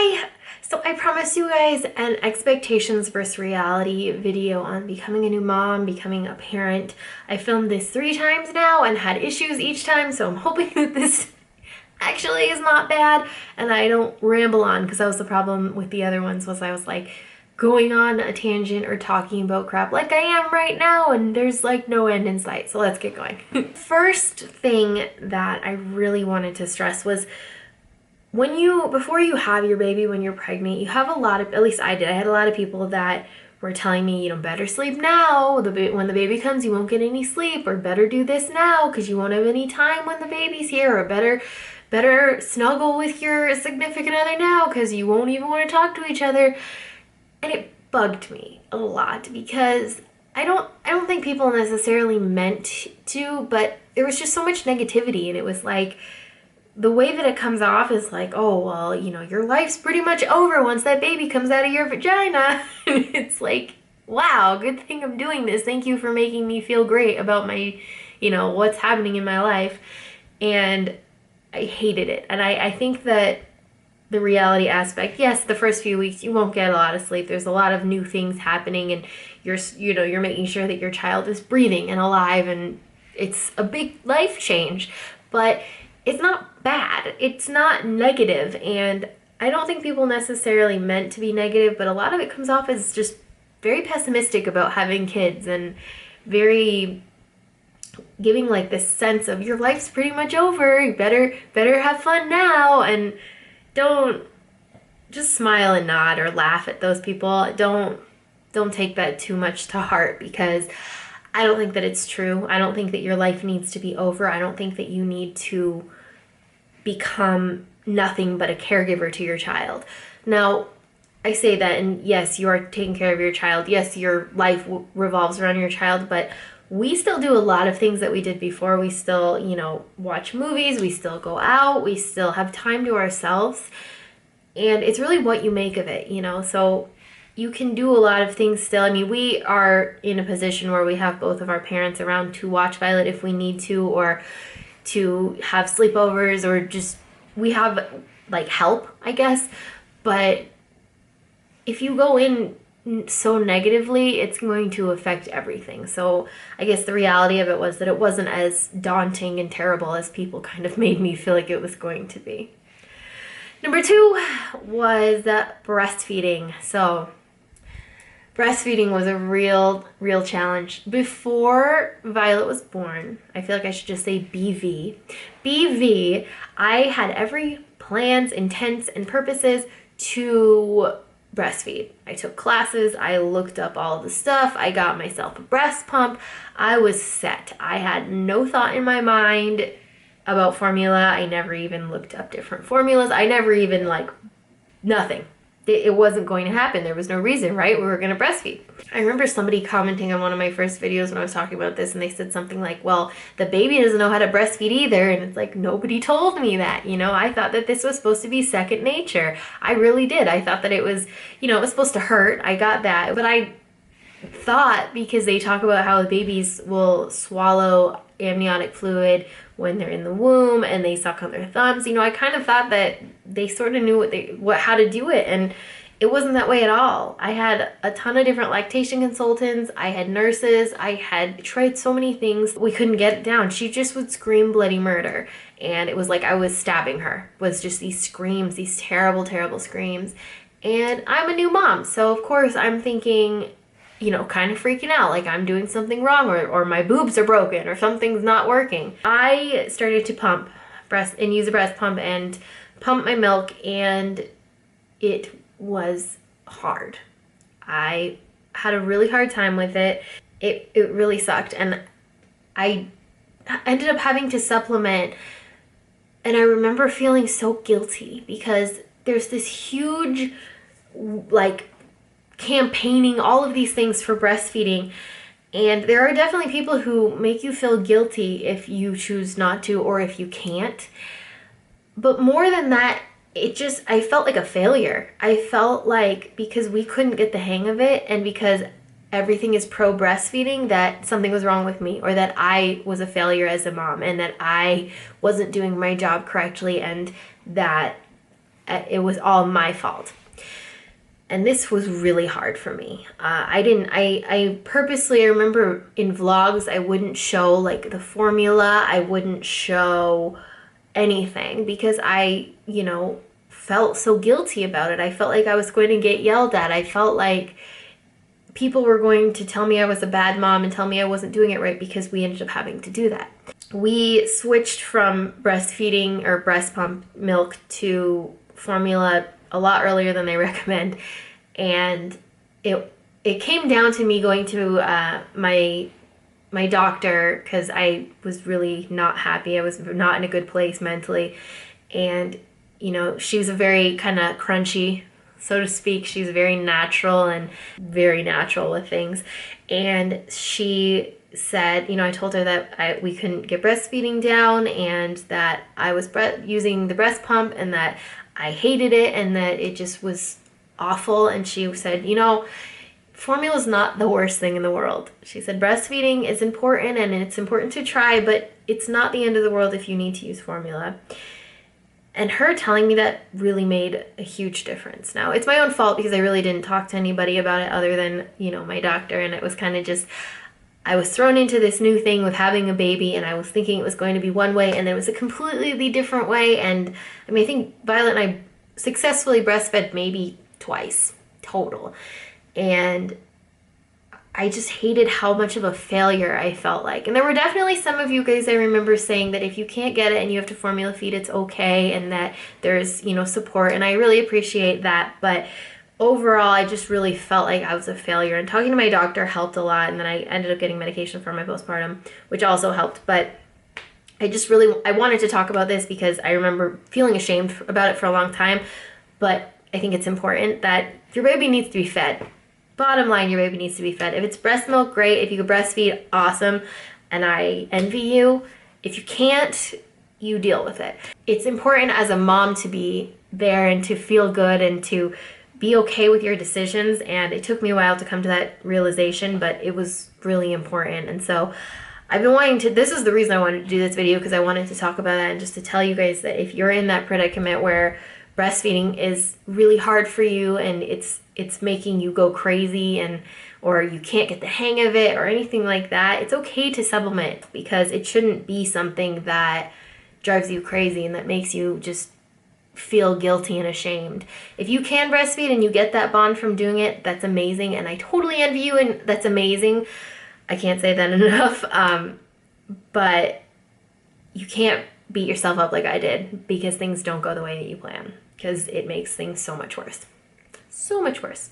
Hi! So I promised you guys an expectations versus reality video on becoming a new mom, becoming a parent. I filmed this 3 times now and had issues each time, so I'm hoping that this actually is not bad and I don't ramble on, because that was the problem with the other ones, was I was like going on a tangent or talking about crap like I am right now, and there's like no end in sight. So let's get going. First thing that I really wanted to stress was before you have your baby, when you're pregnant, you have a lot of, at least I did, I had a lot of people that were telling me, better sleep now. When the baby comes, you won't get any sleep, or better do this now because you won't have any time when the baby's here, or better snuggle with your significant other now because you won't even want to talk to each other. And it bugged me a lot because I don't think people necessarily meant to, but there was just so much negativity, and it was like, the way that it comes off is like, oh, well, your life's pretty much over once that baby comes out of your vagina. It's like, wow, good thing I'm doing this. Thank you for making me feel great about my, what's happening in my life. And I hated it. And I think that the reality aspect, yes, the first few weeks you won't get a lot of sleep. There's a lot of new things happening, and you're making sure that your child is breathing and alive, and it's a big life change. But it's not bad. It's not negative, and I don't think people necessarily meant to be negative, but a lot of it comes off as just very pessimistic about having kids, and very giving like this sense of your life's pretty much over. You better have fun now, and don't just smile and nod or laugh at those people. Don't take that too much to heart, because I don't think that it's true. I don't think that your life needs to be over. I don't think that you need to become nothing but a caregiver to your child. Now, I say that, and yes, you are taking care of your child. Yes, your life revolves around your child, but we still do a lot of things that we did before. We still, watch movies. We still go out. We still have time to ourselves. And it's really what you make of it, So you can do a lot of things still. I mean, we are in a position where we have both of our parents around to watch Violet if we need to, or to have sleepovers, or just we have like help, I guess. But if you go in so negatively, it's going to affect everything. So I guess the reality of it was that it wasn't as daunting and terrible as people kind of made me feel like it was going to be. Number 2 was breastfeeding. So breastfeeding was a real challenge. Before Violet was born, I feel like I should just say BV. BV, I had every plans, intents, and purposes to breastfeed. I took classes, I looked up all the stuff, I got myself a breast pump. I was set. I had no thought in my mind about formula. I never even looked up different formulas. I never even nothing. It wasn't going to happen. There was no reason, right? We were going to breastfeed. I remember somebody commenting on one of my first videos when I was talking about this, and they said something like, well, the baby doesn't know how to breastfeed either. And it's like, nobody told me that. I thought that this was supposed to be second nature. I really did. I thought that it was, it was supposed to hurt. I got that. But I thought, because they talk about how the babies will swallow amniotic fluid when they're in the womb and they suck on their thumbs, I kind of thought that they sort of knew how to do it, and it wasn't that way at all. I had a ton of different lactation consultants. I had nurses. I had tried so many things. We couldn't get it down. She just would scream bloody murder, and it was like I was stabbing her. It was just these screams, these terrible screams. And I'm a new mom, so of course I'm thinking, kind of freaking out, like I'm doing something wrong, or my boobs are broken, or something's not working. I started to use a breast pump and pump my milk, and it was hard. I had a really hard time with it. It really sucked, and I ended up having to supplement, and I remember feeling so guilty because there's this huge, campaigning, all of these things for breastfeeding, and there are definitely people who make you feel guilty if you choose not to, or if you can't. But more than that, I felt like a failure. I felt like, because we couldn't get the hang of it, and because everything is pro breastfeeding, that something was wrong with me, or that I was a failure as a mom, and that I wasn't doing my job correctly, and that it was all my fault. And this was really hard for me. I purposely, I remember in vlogs, I wouldn't show like the formula. I wouldn't show anything because I, felt so guilty about it. I felt like I was going to get yelled at. I felt like people were going to tell me I was a bad mom and tell me I wasn't doing it right because we ended up having to do that. We switched from breastfeeding or breast pump milk to formula a lot earlier than they recommend, and it came down to me going to my doctor because I was really not happy. I was not in a good place mentally, and she was a very kind of crunchy, so to speak. She's very natural and very natural with things, and she said, I told her that we couldn't get breastfeeding down and that I was using the breast pump and that I hated it and that it just was awful. And she said, formula is not the worst thing in the world. She said breastfeeding is important and it's important to try, but it's not the end of the world if you need to use formula. And her telling me that really made a huge difference. Now, it's my own fault because I really didn't talk to anybody about it other than, my doctor. And it was kind of just, I was thrown into this new thing with having a baby and I was thinking it was going to be one way and it was a completely different way. And I think Violet and I successfully breastfed maybe twice total. And I just hated how much of a failure I felt like. And there were definitely some of you guys I remember saying that if you can't get it and you have to formula feed, it's okay and that there's, support. And I really appreciate that. But overall, I just really felt like I was a failure. And talking to my doctor helped a lot. And then I ended up getting medication for my postpartum, which also helped. But I wanted to talk about this because I remember feeling ashamed about it for a long time. But I think it's important that your baby needs to be fed. Bottom line, your baby needs to be fed. If it's breast milk, great. If you could breastfeed, awesome. And I envy you. If you can't, you deal with it. It's important as a mom to be there and to feel good and to be okay with your decisions. And it took me a while to come to that realization, but it was really important. And so I've been this is the reason I wanted to do this video, because I wanted to talk about that and just to tell you guys that if you're in that predicament where breastfeeding is really hard for you and it's making you go crazy or you can't get the hang of it or anything like that, it's okay to supplement because it shouldn't be something that drives you crazy and that makes you just feel guilty and ashamed. If you can breastfeed and you get that bond from doing it, that's amazing, and I totally envy you, and that's amazing. I can't say that enough, but you can't beat yourself up like I did because things don't go the way that you plan, because it makes things so much worse. So much worse.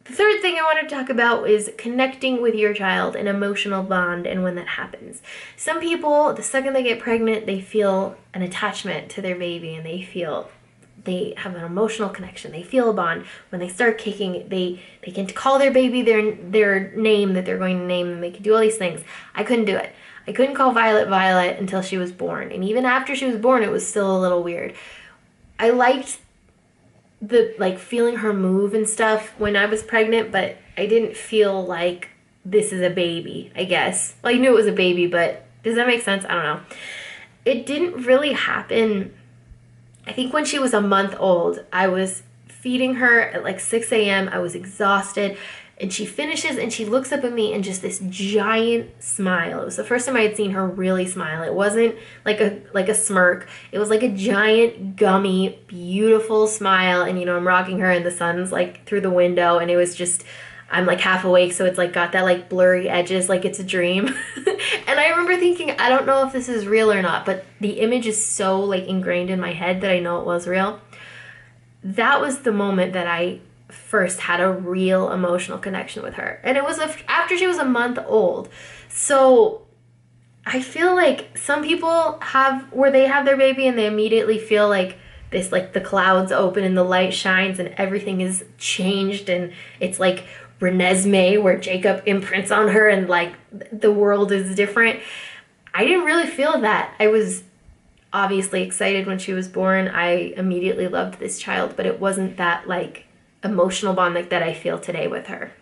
The third thing I want to talk about is connecting with your child, an emotional bond, and when that happens. Some people, the second they get pregnant, they feel an attachment to their baby and they have an emotional connection. They feel a bond. When they start kicking, they can call their baby their name that they're going to name them. They can do all these things. I couldn't do it. I couldn't call Violet until she was born. And even after she was born, it was still a little weird. I liked feeling her move and stuff when I was pregnant, but I didn't feel like this is a baby, I guess. Well, I knew it was a baby, but does that make sense? I don't know. It didn't really happen. I think when she was a month old, I was feeding her at 6 a.m. I was exhausted. And she finishes and she looks up at me and just this giant smile. It was the first time I had seen her really smile. It wasn't like a smirk. It was like a giant, gummy, beautiful smile. And, I'm rocking her and the sun's through the window. And it was just, I'm half awake. So it's got that blurry edges, like it's a dream. And I remember thinking, I don't know if this is real or not. But the image is so ingrained in my head that I know it was real. That was the moment that I first had a real emotional connection with her, and it was after she was a month old. So I feel like some people they have their baby and they immediately feel this, the clouds open and the light shines and everything is changed and it's like Renesmee where Jacob imprints on her and the world is different. I didn't really feel that. I was obviously excited when she was born. I immediately loved this child, but it wasn't that emotional bond that I feel today with her.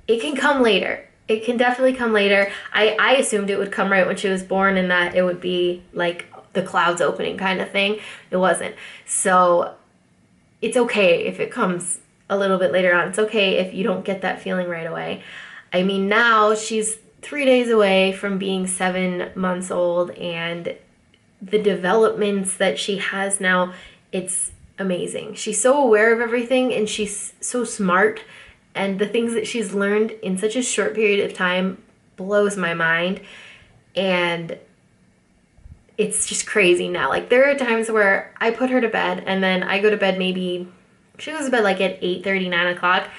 It can come later. It can definitely come later. I assumed it would come right when she was born and that it would be the clouds opening kind of thing. It wasn't. So it's okay if it comes a little bit later on. It's okay if you don't get that feeling right away. I mean, now she's 3 days away from being 7 months old, and the developments that she has now, it's amazing. She's so aware of everything, and she's so smart, and the things that she's learned in such a short period of time blows my mind. And it's just crazy now. Like, there are times where I put her to bed, and then I go to bed, maybe she goes to bed like at 8:30, 9 o'clock.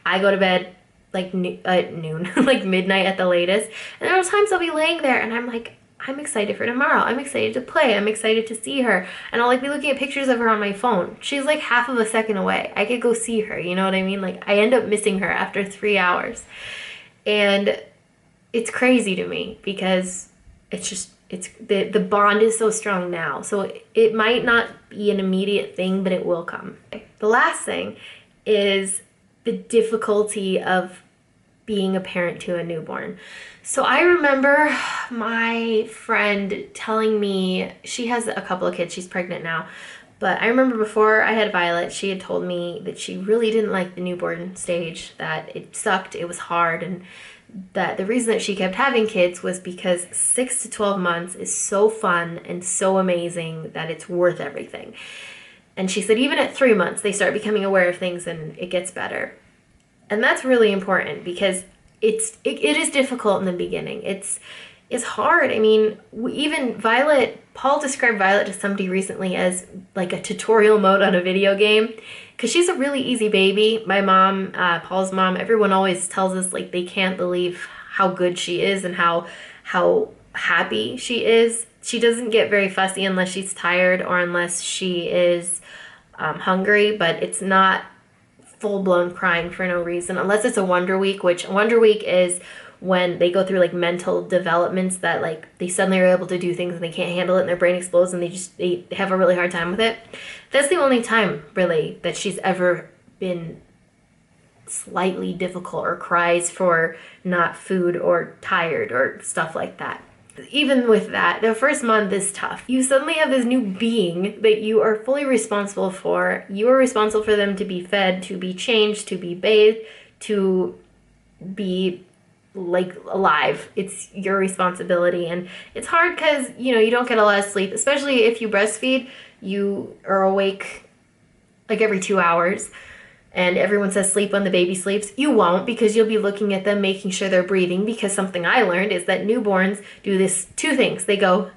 I go to bed like noon, like midnight at the latest. And there are times I'll be laying there and I'm like, I'm excited for tomorrow. I'm excited to play. I'm excited to see her. And I'll like be looking at pictures of her on my phone. She's like half of a second away. I could go see her, you know what I mean? Like, I end up missing her after 3 hours. And it's crazy to me because the bond is so strong now. So it might not be an immediate thing, but it will come. The last thing is the difficulty of being a parent to a newborn. So I remember my friend telling me, she has a couple of kids, she's pregnant now, but I remember before I had Violet, she had told me that she really didn't like the newborn stage, that it sucked, it was hard, and that the reason that she kept having kids was because 6 to 12 months is so fun and so amazing that it's worth everything. And she said even at 3 months, they start becoming aware of things and it gets better. And that's really important because it is difficult in the beginning. It's hard. I mean, even Violet, Paul described Violet to somebody recently as like a tutorial mode on a video game because she's a really easy baby. My mom, Paul's mom, everyone always tells us like they can't believe how good she is and how happy she is. She doesn't get very fussy unless she's tired or unless she is hungry, but it's not full-blown crying for no reason unless it's a Wonder Week, which Wonder Week is when they go through like mental developments that like they suddenly are able to do things and they can't handle it and their brain explodes and they have a really hard time with it. That's the only time really that she's ever been slightly difficult or cries for not food or tired or stuff like that. Even with that, the first month is tough. You suddenly have this new being that you are fully responsible for. You are responsible for them to be fed, to be changed, to be bathed, to be like alive. It's your responsibility, and it's hard because you don't get a lot of sleep, especially if you breastfeed. You are awake like every 2 hours, and everyone says sleep when the baby sleeps. You won't, because you'll be looking at them, making sure they're breathing, because something I learned is that newborns do this two things. They go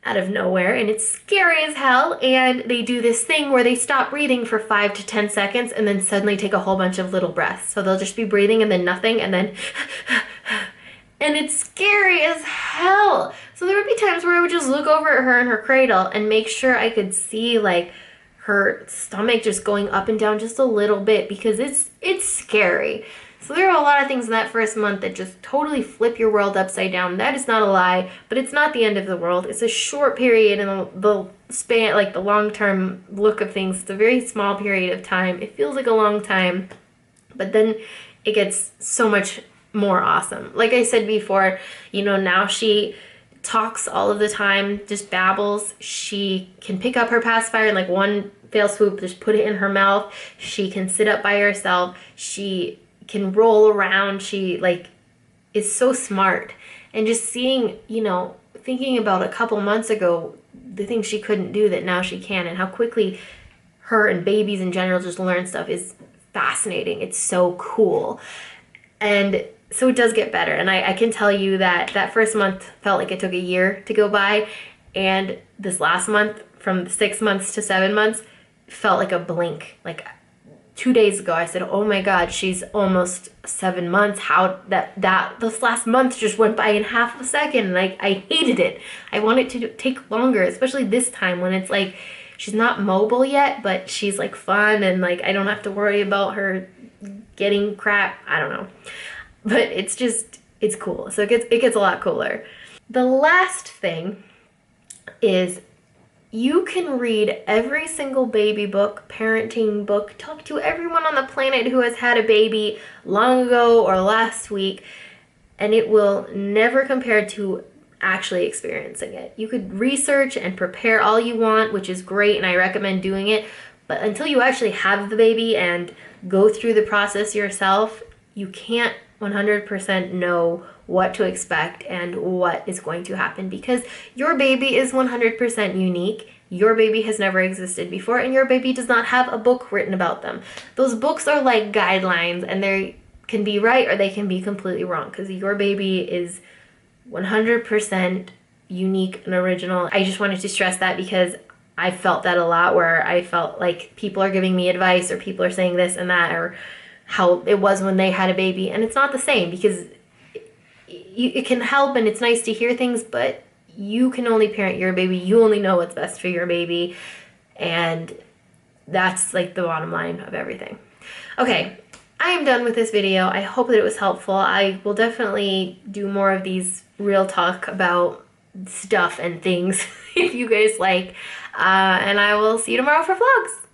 out of nowhere, and it's scary as hell, and they do this thing where they stop breathing for 5 to 10 seconds and then suddenly take a whole bunch of little breaths. So they'll just be breathing and then nothing and then and it's scary as hell. So there would be times where I would just look over at her in her cradle and make sure I could see like her stomach just going up and down just a little bit, because it's scary. So there are a lot of things in that first month that just totally flip your world upside down. That is not a lie, but it's not the end of the world. It's a short period in the span, like the long-term look of things. It's a very small period of time. It feels like a long time, but then it gets so much more awesome. Like I said before, now she talks all of the time, just babbles. She can pick up her pacifier in like one fell swoop, just put it in her mouth. She can sit up by herself. She can roll around. She is so smart. And just seeing, thinking about a couple months ago, the things she couldn't do that now she can, and how quickly her and babies in general just learn stuff is fascinating. It's so cool. And so it does get better. And I can tell you that first month felt like it took a year to go by. And this last month, from 6 months to 7 months, felt like a blink. Like 2 days ago, I said, oh my God, she's almost 7 months. How this last month just went by in half a second. And I hated it. I want it to take longer, especially this time when it's like, she's not mobile yet, but she's like fun. And like, I don't have to worry about her getting crap. I don't know. But it's cool. So it gets a lot cooler. The last thing is, you can read every single baby book, parenting book, talk to everyone on the planet who has had a baby long ago or last week, and it will never compare to actually experiencing it. You could research and prepare all you want, which is great, and I recommend doing it, But until you actually have the baby and go through the process yourself, you can't 100% know what to expect and what is going to happen, because your baby is 100% unique. Your baby has never existed before, and your baby does not have a book written about them. Those books are like guidelines, and they can be right or they can be completely wrong, because your baby is 100% unique and original. I just wanted to stress that because I felt that a lot, where I felt like people are giving me advice or people are saying this and that, or how it was when they had a baby, and it's not the same, because it can help and it's nice to hear things, but you can only parent your baby. You only know what's best for your baby, and that's like the bottom line of everything. Okay, I am done with this video. I hope that it was helpful. I will definitely do more of these real talk about stuff and things if you guys like, and I will see you tomorrow for vlogs.